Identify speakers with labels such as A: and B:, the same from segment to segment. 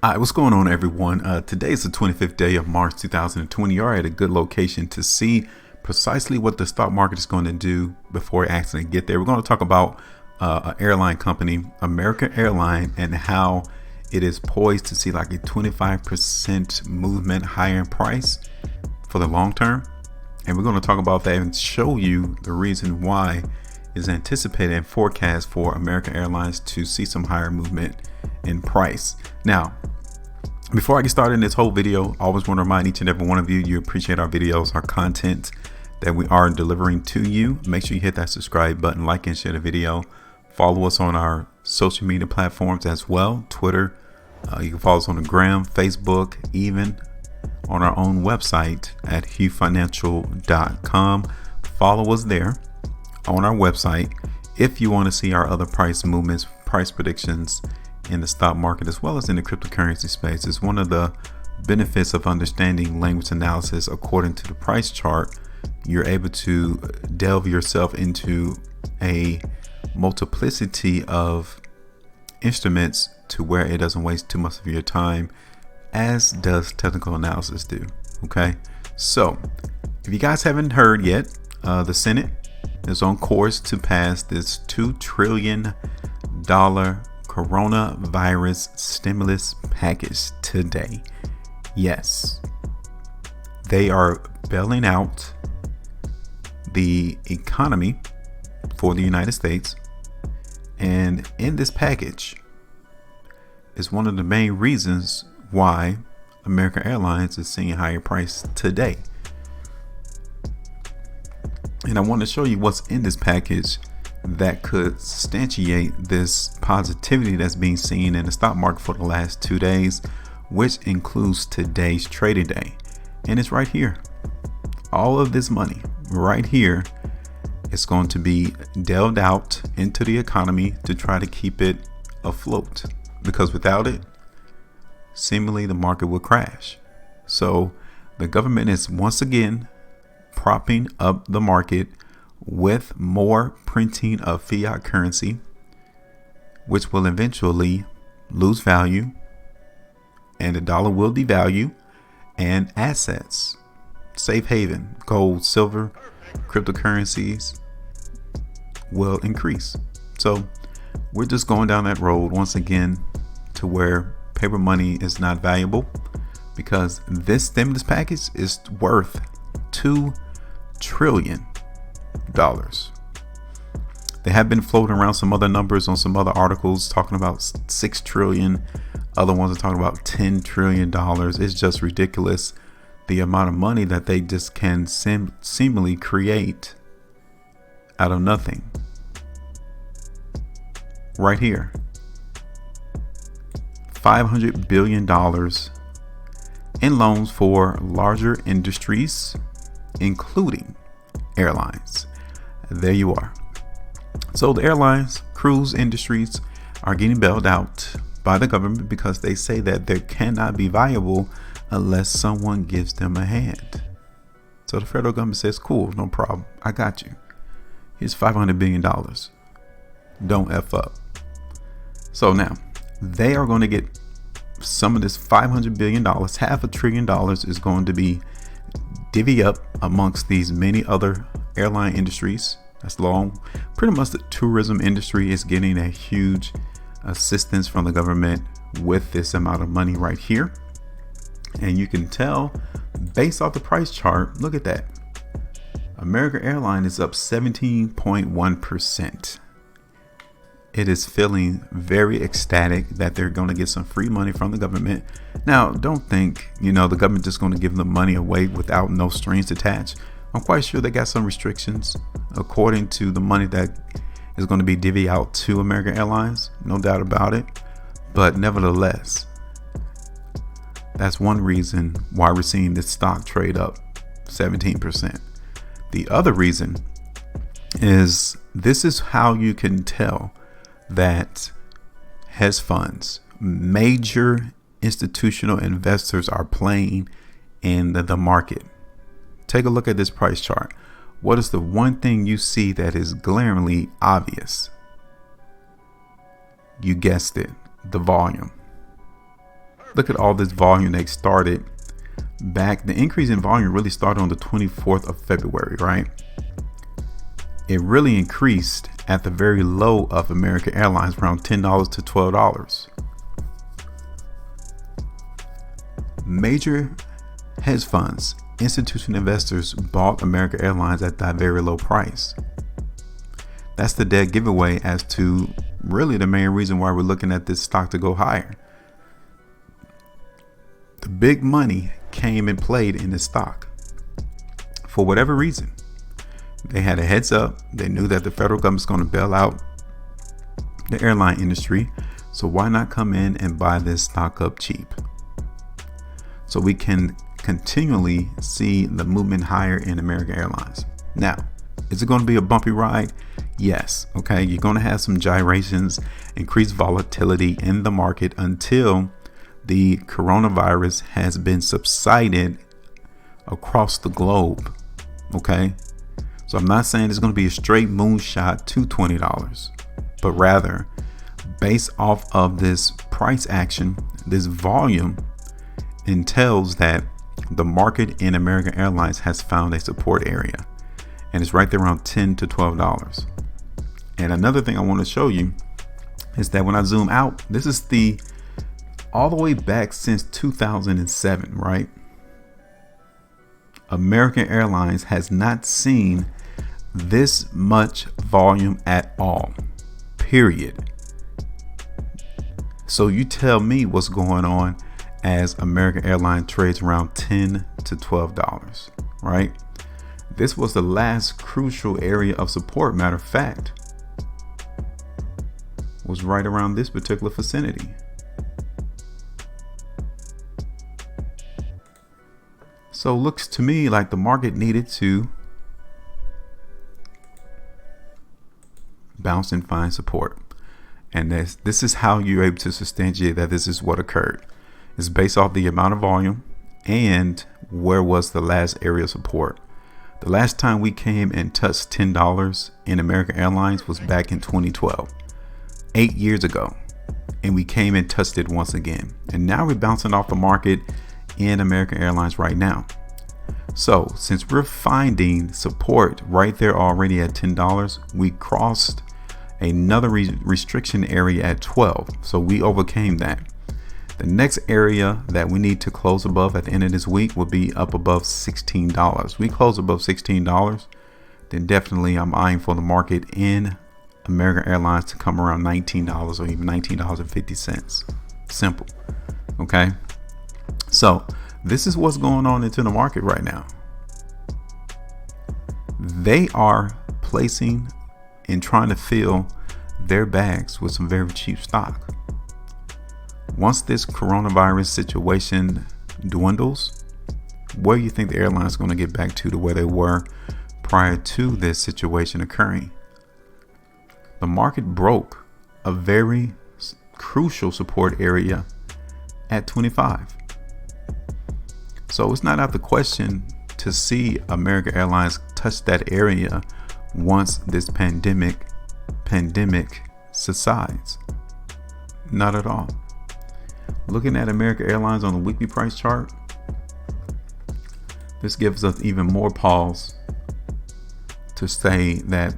A: All right, what's going on, everyone? Today is the 25th day of March 2020. You're at a good location to see precisely what the stock market is going to do before we actually get there. We're going to talk about an airline company, American Airline, and how it is poised to see like a 25% movement higher in price for the long term. And we're going to talk about that and show you the reason why is anticipated and forecast for American Airlines to see some higher movement in price. Now, before I get started in this whole video, I always want to remind each and every one of you, you appreciate our videos, our content that we are delivering to you. Make sure you hit that subscribe button, like and share the video. Follow us on our social media platforms as well. Twitter, you can follow us on the Gram, Facebook, even on our own website at HueFinancial.com. Follow us there on our website if you want to see our other price movements, price predictions in the stock market as well as in the cryptocurrency space. It's one of the benefits of understanding language analysis. According to the price chart, you're able to delve yourself into a multiplicity of instruments to where it doesn't waste too much of your time, as does technical analysis do. Okay, so if you guys haven't heard yet, the Senate is on course to pass this $2 trillion coronavirus stimulus package today. Yes, they are bailing out the economy for the United States, and in this package is one of the main reasons why American Airlines is seeing a higher price today. And I want to show you what's in this package that could substantiate this positivity that's being seen in the stock market for the last 2 days, which includes today's trading day. And it's right here. All of this money right here is going to be delved out into the economy to try to keep it afloat, because without it, seemingly the market will crash. So the government is once again propping up the market with more printing of fiat currency, which will eventually lose value, and the dollar will devalue, and assets, safe haven, gold, silver, cryptocurrencies will increase. So we're just going down that road once again to where paper money is not valuable, because this stimulus package is worth $2 trillion. They have been floating around some other numbers on some other articles talking about 6 trillion. Other ones are talking about $10 trillion. It's just ridiculous the amount of money that they just can seemingly create out of nothing. Right here, $500 billion in loans for larger industries, including airlines. There you are. So the airlines, cruise industries are getting bailed out by the government because they say that they cannot be viable unless someone gives them a hand. So the federal government says, cool, no problem, I got you. Here's $500 billion. Don't F up. So now they are going to get some of this $500 billion, $500 billion is going to be divvy up amongst these many other airline industries. That's long. Pretty much the tourism industry is getting a huge assistance from the government with this amount of money right here. And you can tell based off the price chart, look at that. American Airline is up 17.1%. It is feeling very ecstatic that they're going to get some free money from the government. Now, don't think, the government just going to give them money away without no strings attached. I'm quite sure they got some restrictions according to the money that is going to be divvied out to American Airlines. No doubt about it. But nevertheless, that's one reason why we're seeing this stock trade up 17%. The other reason is this is how you can tell that hedge funds, major institutional investors are playing in the market. Take a look at this price chart. What is the one thing you see that is glaringly obvious? You guessed it, the volume. look at all this volume they started back. The increase in volume really started on the 24th of February, right? It really increased at the very low of American Airlines, around $10 to $12. Major hedge funds, institutional investors bought American Airlines at that very low price. That's the dead giveaway as to really the main reason why we're looking at this stock to go higher. The big money came and played in this stock for whatever reason. They had a heads up. They knew that the federal government's going to bail out the airline industry. So why not come in and buy this stock up cheap? So we can continually see the movement higher in American Airlines. Now, is it going to be a bumpy ride? Yes. Okay. You're going to have some gyrations, increased volatility in the market until the coronavirus has been subsided across the globe. Okay. So I'm not saying it's going to be a straight moonshot to $20, but rather based off of this price action, this volume entails that the market in American Airlines has found a support area, and it's right there around $10 to $12. And another thing I want to show you is that when I zoom out, this is the all the way back since 2007, right? American Airlines has not seen this much volume at all, period. So you tell me what's going on as American Airlines trades around $10 to $12, right? This was the last crucial area of support. Matter of fact, was right around this particular vicinity. So it looks to me like the market needed to bounce and find support. And this is how you're able to substantiate that this is what occurred. It's based off the amount of volume and where was the last area of support. The last time we came and touched $10 in American Airlines was back in 2012, 8 years ago. And we came and touched it once again. And now we're bouncing off the market in American Airlines right now. So since we're finding support right there already at $10, we crossed another restriction area at 12. So we overcame that. The next area that we need to close above at the end of this week will be up above $16. We close above $16, then definitely I'm eyeing for the market in American Airlines to come around $19 or even $19.50. Simple. Okay. So this is what's going on into the market right now. They are placing and trying to fill their bags with some very cheap stock. Once this coronavirus situation dwindles, where do you think the airline is going to get back to where they were prior to this situation occurring? The market broke a very crucial support area at 25. So it's not out of the question to see American Airlines touch that area once this pandemic subsides. Not at all. Looking at American Airlines on the weekly price chart, this gives us even more pause to say that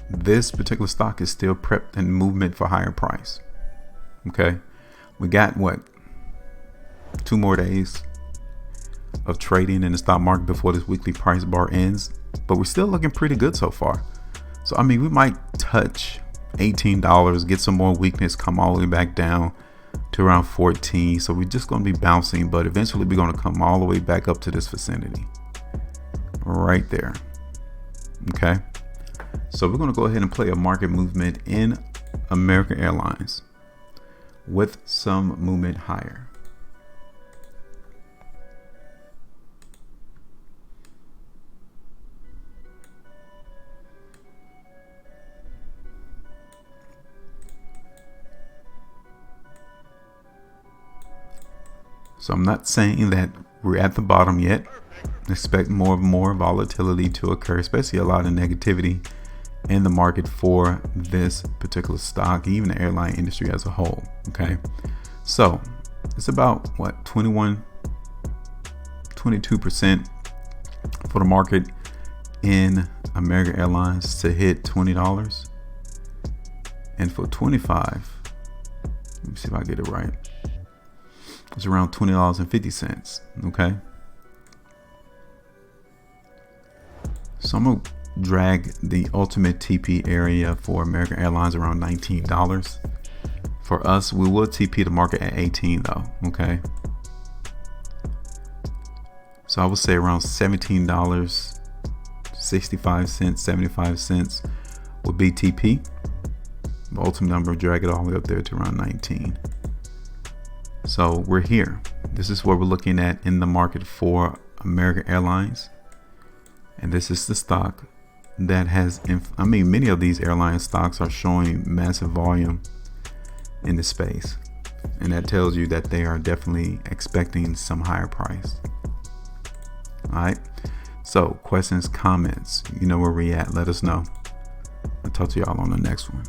A: this particular stock is still prepped in movement for higher price. Okay, we got what, 2 more days of trading in the stock market before this weekly price bar ends, but we're still looking pretty good so far. So I mean, we might touch $18, get some more weakness, come all the way back down to around 14. So we're just going to be bouncing, but eventually we're going to come all the way back up to this vicinity right there. Okay, so we're going to go ahead and play a market movement in American Airlines with some movement higher. So I'm not saying that we're at the bottom yet. Expect more and more volatility to occur, especially a lot of negativity in the market for this particular stock, even the airline industry as a whole. Okay, so It's about what, 22% for the market in American Airlines to hit $20. And for 25, let me see if I get it right. It's around $20.50. Okay. So I'm gonna drag the ultimate TP area for American Airlines around $19. For us, we will TP the market at 18 though. Okay. So I would say around $17.65, 75 cents would be TP. The ultimate number, drag it all the way up there to around 19. So we're here. This is what we're looking at in the market for American Airlines. And this is the stock that has, many of these airline stocks are showing massive volume in the space. And that tells you that they are definitely expecting some higher price. All right. So questions, comments, you know where we at. Let us know. I'll talk to y'all on the next one.